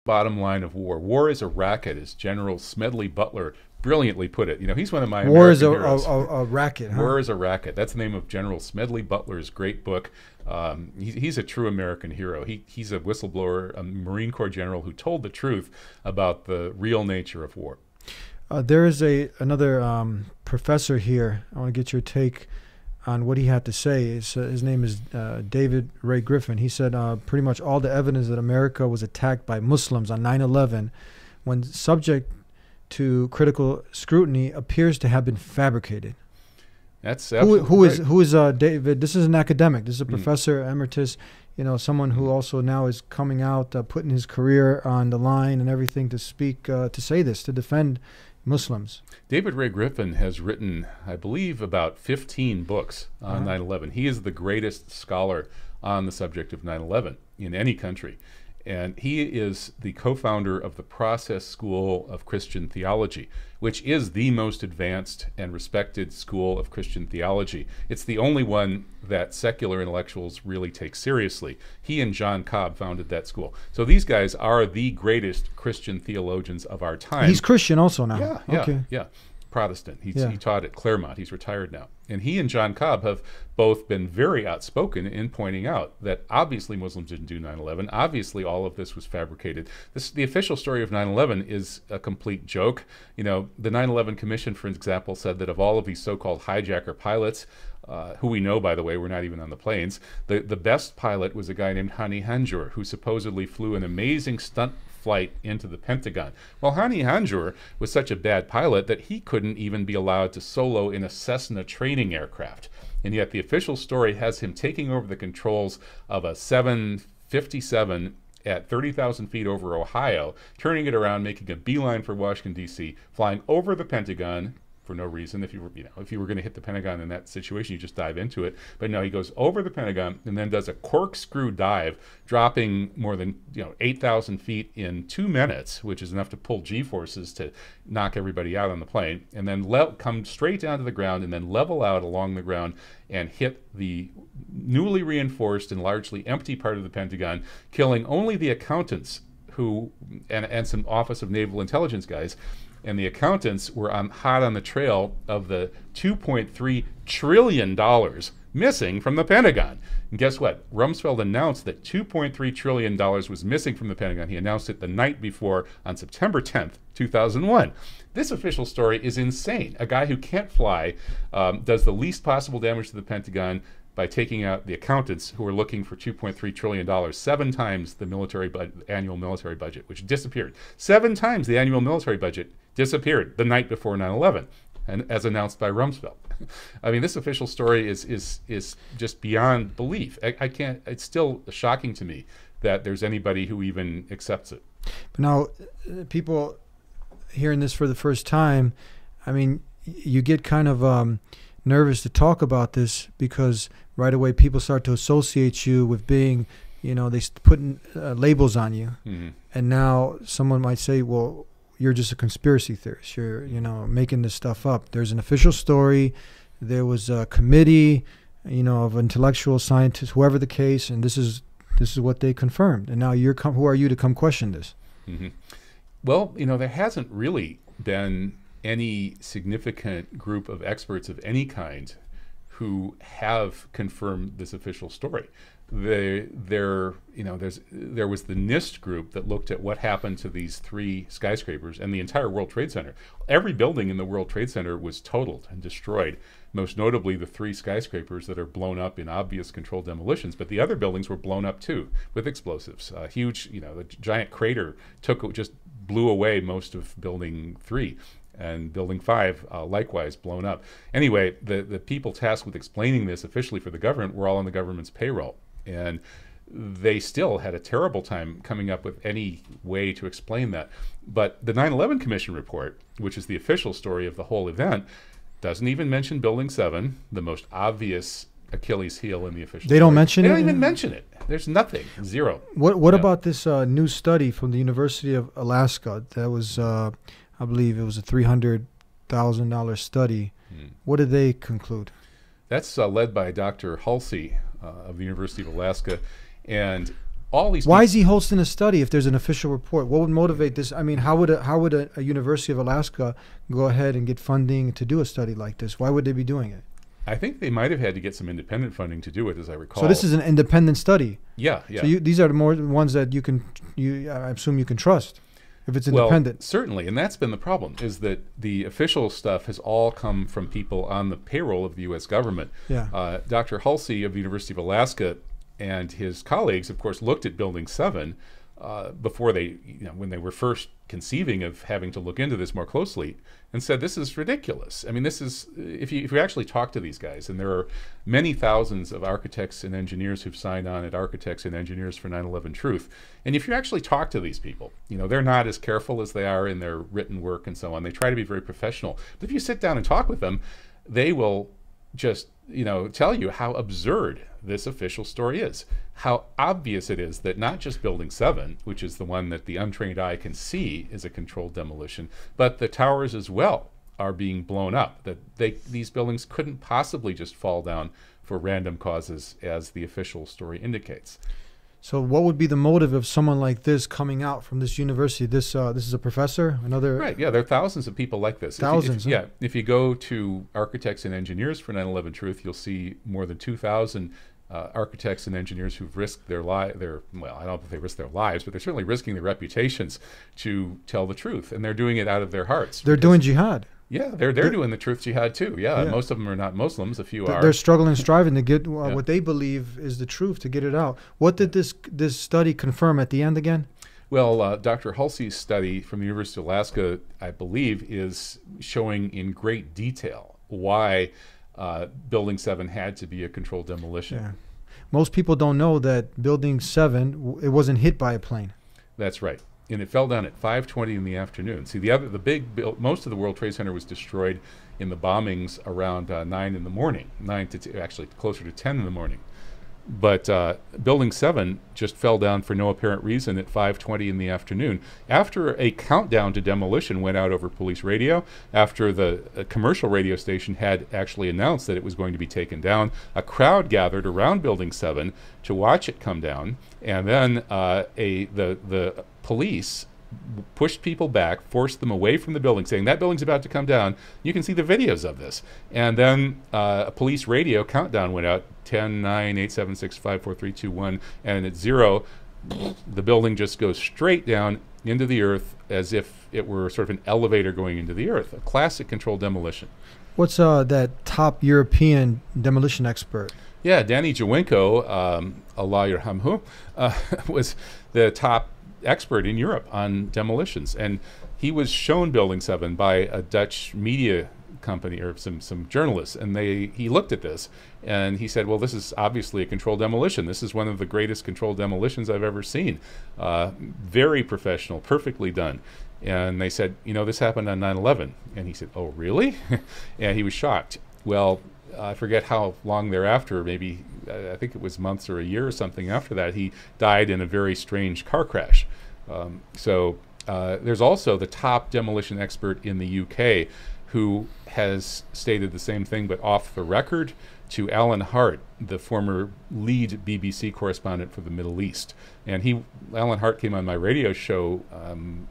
bottom line of war. War is a racket, as General Smedley Butler brilliantly put it. You know, he's one of my War is American heroes. a racket. Huh? War is a racket. That's the name of General Smedley Butler's great book. He's a true American hero. He's a whistleblower, a Marine Corps general who told the truth about the real nature of war. There is another professor here. I want to get your take on what he had to say. His name is David Ray Griffin. He said pretty much all the evidence that America was attacked by Muslims on 9/11, when subject to critical scrutiny, appears to have been fabricated. That's who is David? This is an academic. This is a professor emeritus. You know, someone who also now is coming out, putting his career on the line and everything to speak, to say this, to defend Muslims. David Ray Griffin has written, I believe, about 15 books on 9/11. He is the greatest scholar on the subject of 9/11 in any country. And he is the co-founder of the Process School of Christian Theology, which is the most advanced and respected school of Christian theology. It's the only one that secular intellectuals really take seriously. He and John Cobb founded that school. So these guys are the greatest Christian theologians of our time. He's Christian also now. Yeah, okay. yeah. Protestant. He taught at Claremont. He's retired now. And he and John Cobb have both been very outspoken in pointing out that obviously Muslims didn't do 9/11. Obviously all of this was fabricated. The official story of 9/11 is a complete joke. You know, the 9/11 Commission, for example, said that of all of these so-called hijacker pilots, who we know, by the way, were not even on the planes, the best pilot was a guy named Hani Hanjour, who supposedly flew an amazing stunt flight into the Pentagon. Well, Hani Hanjour was such a bad pilot that he couldn't even be allowed to solo in a Cessna training aircraft. And yet the official story has him taking over the controls of a 757 at 30,000 feet over Ohio, turning it around, making a beeline for Washington, D.C., flying over the Pentagon for no reason. If you were going to hit the Pentagon in that situation, you just dive into it. But no, he goes over the Pentagon and then does a corkscrew dive, dropping more than 8,000 feet in 2 minutes, which is enough to pull G-forces to knock everybody out on the plane, and then come straight down to the ground and then level out along the ground and hit the newly reinforced and largely empty part of the Pentagon, killing only the accountants and some Office of Naval Intelligence guys. And the accountants were hot on the trail of the $2.3 trillion missing from the Pentagon. And guess what? Rumsfeld announced that $2.3 trillion was missing from the Pentagon. He announced it the night before on September 10th, 2001. This official story is insane. A guy who can't fly does the least possible damage to the Pentagon by taking out the accountants who are looking for $2.3 trillion, 7 times the annual military budget, which disappeared. 7 times the annual military budget disappeared the night before 9/11, and as announced by Rumsfeld. I mean, this official story is just beyond belief. I can't. It's still shocking to me that there's anybody who even accepts it. But now, people hearing this for the first time, I mean, you get kind of nervous to talk about this because right away people start to associate you with being, they putting labels on you. Mm-hmm. And now someone might say, well, you're just a conspiracy theorist. You're, making this stuff up. There's an official story. There was a committee, of intellectual scientists, whoever the case, and this is what they confirmed. And now who are you to come question this? Mm-hmm. Well, there hasn't really been any significant group of experts of any kind who have confirmed this official story. There was the NIST group that looked at what happened to these 3 skyscrapers and the entire World Trade Center. Every building in the World Trade Center was totaled and destroyed, most notably the 3 skyscrapers that are blown up in obvious controlled demolitions, but the other buildings were blown up too with explosives. A huge, the giant crater just blew away most of Building 3. And Building 5 likewise blown up. Anyway, the people tasked with explaining this officially for the government were all on the government's payroll. And they still had a terrible time coming up with any way to explain that. But the 9/11 Commission report, which is the official story of the whole event, doesn't even mention Building 7, the most obvious Achilles heel in the official They don't story. mention it? They don't even mention it. There's nothing. Zero. What about this new study from the University of Alaska that was... I believe it was a $300,000 study. What did they conclude? That's led by Dr. Halsey of the University of Alaska. And all these. Why is he hosting a study if there's an official report? What would motivate this? I mean, how would a University of Alaska go ahead and get funding to do a study like this? Why would they be doing it? I think they might have had to get some independent funding to do it, as I recall. So this is an independent study. Yeah, yeah. So these are the more ones that I assume you can trust if it's independent. Well, certainly, and that's been the problem, is that the official stuff has all come from people on the payroll of the U.S. government. Yeah. Dr. Halsey of the University of Alaska and his colleagues, of course, looked at Building 7 before they, when they were first conceiving of having to look into this more closely, and said, this is ridiculous. I mean, this is, if you actually talk to these guys, and there are many thousands of architects and engineers who've signed on at Architects and Engineers for 9/11 Truth, and if you actually talk to these people, they're not as careful as they are in their written work and so on. They try to be very professional. But if you sit down and talk with them, they will just tell you how absurd this official story is, how obvious it is that not just Building 7, which is the one that the untrained eye can see is a controlled demolition, but the towers as well are being blown up, that these buildings couldn't possibly just fall down for random causes, as the official story indicates. So what would be the motive of someone like this coming out from this university? This is a professor, another... Right, yeah, there are thousands of people like this. Thousands. If you go to Architects and Engineers for 9/11 Truth, you'll see more than 2,000 architects and engineers who've risked their well, I don't know if they risk their lives, but they're certainly risking their reputations to tell the truth, and they're doing it out of their hearts. They're doing jihad. Yeah, they're doing the truth jihad too. Yeah, most of them are not Muslims. A few are. They're struggling, striving to get what they believe is the truth, to get it out. What did this study confirm at the end again? Well, Dr. Halsey's study from the University of Alaska, I believe, is showing in great detail why Building 7 had to be a controlled demolition. Yeah. Most people don't know that Building 7, it wasn't hit by a plane. That's right. And it fell down at 5:20 in the afternoon. See, most of the World Trade Center was destroyed in the bombings around 9 in the morning, actually closer to 10 in the morning. But Building 7 just fell down for no apparent reason at 5:20 in the afternoon, after a countdown to demolition went out over police radio, after the commercial radio station had actually announced that it was going to be taken down. A crowd gathered around Building 7 to watch it come down, and then the police pushed people back, forced them away from the building, saying that building's about to come down. You can see the videos of this. And then a police radio countdown went out, 10, 9, 8, 7, 6, 5, 4, 3, 2, 1, and at 0, the building just goes straight down into the earth as if it were sort of an elevator going into the earth. A classic controlled demolition. What's that top European demolition expert? Yeah, Danny Jawenko, Allah Yerhamhu, was the top expert in Europe on demolitions, and he was shown Building 7 by a Dutch media company or some journalists, and he looked at this and he said, well, this is obviously a controlled demolition. This is one of the greatest controlled demolitions I've ever seen. Very professional, perfectly done. And they said, this happened on 9/11. And he said, oh, really? And he was shocked. Well, I forget how long thereafter, maybe I think it was months or a year or something after that, he died in a very strange car crash. There's also the top demolition expert in the UK who has stated the same thing, but off the record, to Alan Hart, the former lead BBC correspondent for the Middle East. And Alan Hart came on my radio show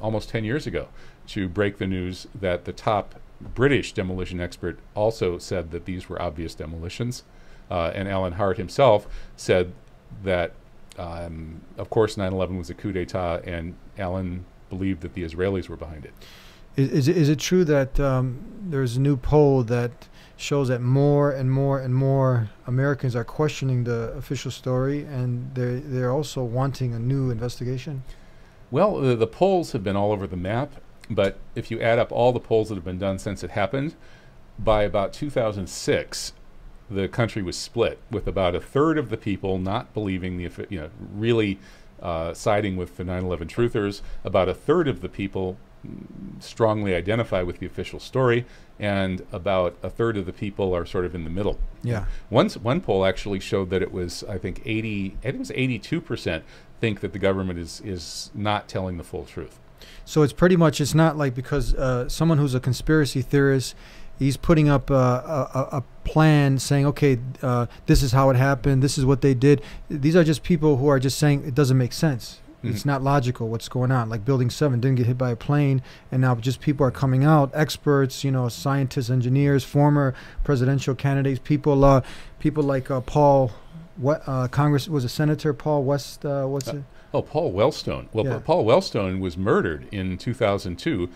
almost 10 years ago to break the news that the top British demolition expert also said that these were obvious demolitions. And Alan Hart himself said that, of course, 9/11 was a coup d'etat, and Alan believed that the Israelis were behind it. Is it true that there's a new poll that shows that more and more and more Americans are questioning the official story, and they're also wanting a new investigation? Well, the polls have been all over the map, but if you add up all the polls that have been done since it happened, by about 2006, the country was split, with about a third of the people not believing really siding with the 9/11 truthers, about a third of the people strongly identify with the official story, and about a third of the people are sort of in the middle. Yeah. One poll actually showed that it was, I think it was 82% think that the government is not telling the full truth. So it's pretty much, it's not like because someone who's a conspiracy theorist He's putting up a plan saying, okay, this is how it happened. This is what they did. These are just people who are just saying it doesn't make sense. It's not logical what's going on. Like Building 7 didn't get hit by a plane, and now just people are coming out, experts, scientists, engineers, former presidential candidates, people like Paul, Congress was a Senator Paul West, what's it? Oh, Paul Wellstone. Well, Yeah. Paul Wellstone was murdered in 2002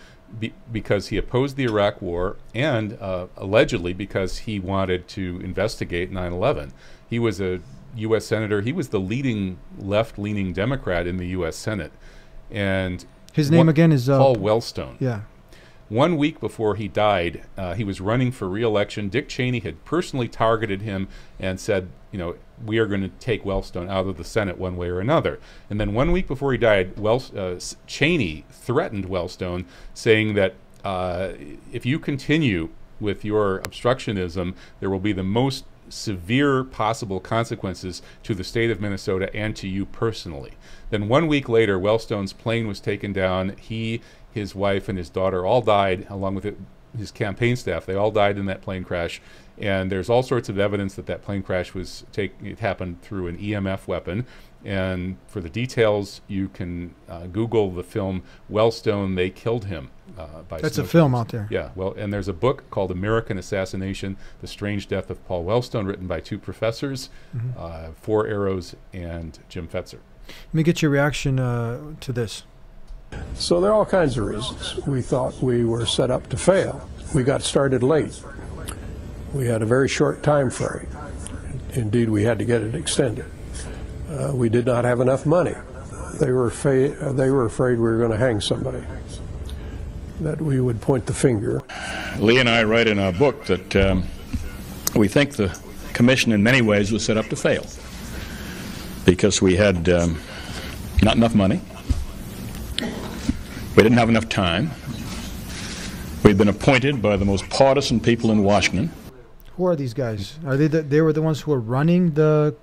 because he opposed the Iraq War and allegedly because he wanted to investigate 9/11. He was a U.S. Senator. He was the leading left-leaning Democrat in the U.S. Senate. And His name again is Paul Wellstone. Yeah. 1 week before he died, he was running for re-election. Dick Cheney had personally targeted him and said, we are going to take Wellstone out of the Senate one way or another. And then 1 week before he died, Cheney threatened Wellstone, saying that if you continue with your obstructionism, there will be the most severe possible consequences to the state of Minnesota and to you personally. Then 1 week later, Wellstone's plane was taken down. He, his wife, and his daughter all died, along with his campaign staff. They all died in that plane crash. And there's all sorts of evidence that plane crash it happened through an EMF weapon. And for the details, you can Google the film Wellstone, They Killed Him. That's a film out there. Yeah, well, and there's a book called American Assassination, The Strange Death of Paul Wellstone, written by two professors, Four Arrows and Jim Fetzer. Let me get your reaction to this. So there are all kinds of reasons. We thought we were set up to fail. We got started late. We had a very short time frame. Indeed, we had to get it extended. We did not have enough money. They were afraid we were going to hang somebody, that we would point the finger. Lee and I write in our book that we think the commission in many ways was set up to fail because we had not enough money, we didn't have enough time, we'd been appointed by the most partisan people in Washington. Who are these guys? Are they were the ones who were running the